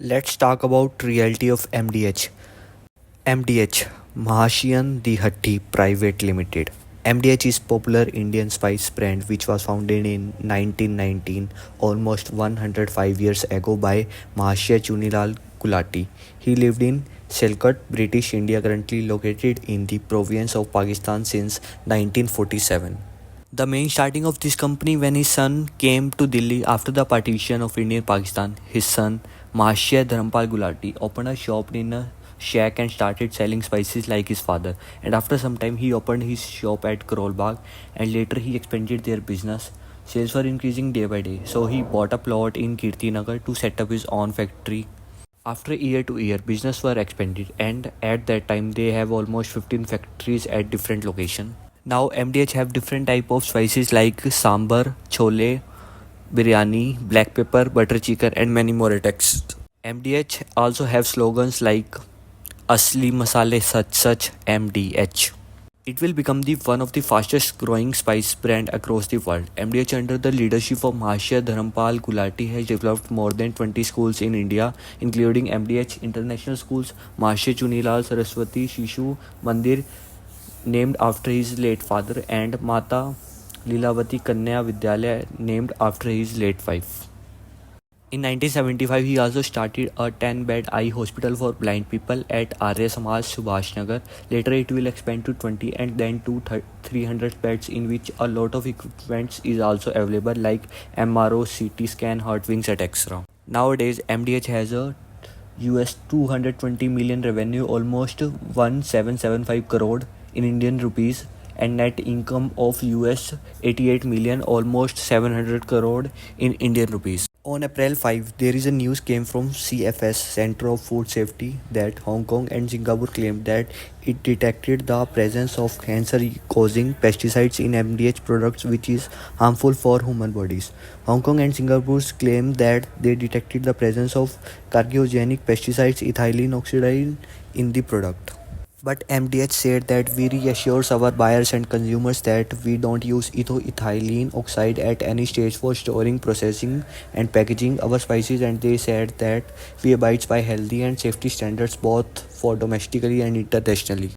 Let's talk about reality of MDH. MDH, Mahashian Dihatti Private Limited. MDH is popular Indian spice brand which was founded in 1919, almost 105 years ago by Mahashya Chunilal Gulati. He lived in Sialkot, British India, currently located in the province of Pakistan since 1947. The main starting of this company when his son came to Delhi after the partition of India and Pakistan. His son Mahashya Dharampal Gulati opened a shop in a shack and started selling spices like his father. And after some time he opened his shop at Karol Bagh and later he expanded their business. Sales were increasing day by day, so he bought a plot in Kirtinagar to set up his own factory. After year to year, business were expanded, and at that time they have almost 15 factories at different locations. Now MDH have different type of spices like sambar, chole, biryani, black pepper, butter chicken, and many more attacks. MDH also have slogans like Asli Masale Sach MDH. It will become the one of the fastest growing spice brand across the world. MDH under the leadership of Mahashya Dharampal Gulati has developed more than 20 schools in India, including MDH International Schools, Mahashya Chunilal Saraswati Shishu Mandir named after his late father, and Mata Lilavati Kanya Vidyalaya named after his late wife. In 1975, he also started a 10-bed eye hospital for blind people at Arya Samaj Subhash Nagar. Later, it will expand to 20 and then to 300 beds, in which a lot of equipment is also available like MRO, CT scan, heart wings, etc. Nowadays, MDH has a US 220 million revenue, almost 1775 crore in Indian rupees, and net income of US 88 million, almost 700 crore in Indian rupees. On April 5, there is a news came from CFS Center of Food Safety that Hong Kong and Singapore claimed that it detected the presence of cancer-causing pesticides in MDH products which is harmful for human bodies. Hong Kong and Singapore claim that they detected the presence of carcinogenic pesticides ethylene oxide in the product. But MDH said that we reassures our buyers and consumers that we don't use ethylene oxide at any stage for storing, processing, and packaging our spices, and they said that we abide by healthy and safety standards both for domestically and internationally.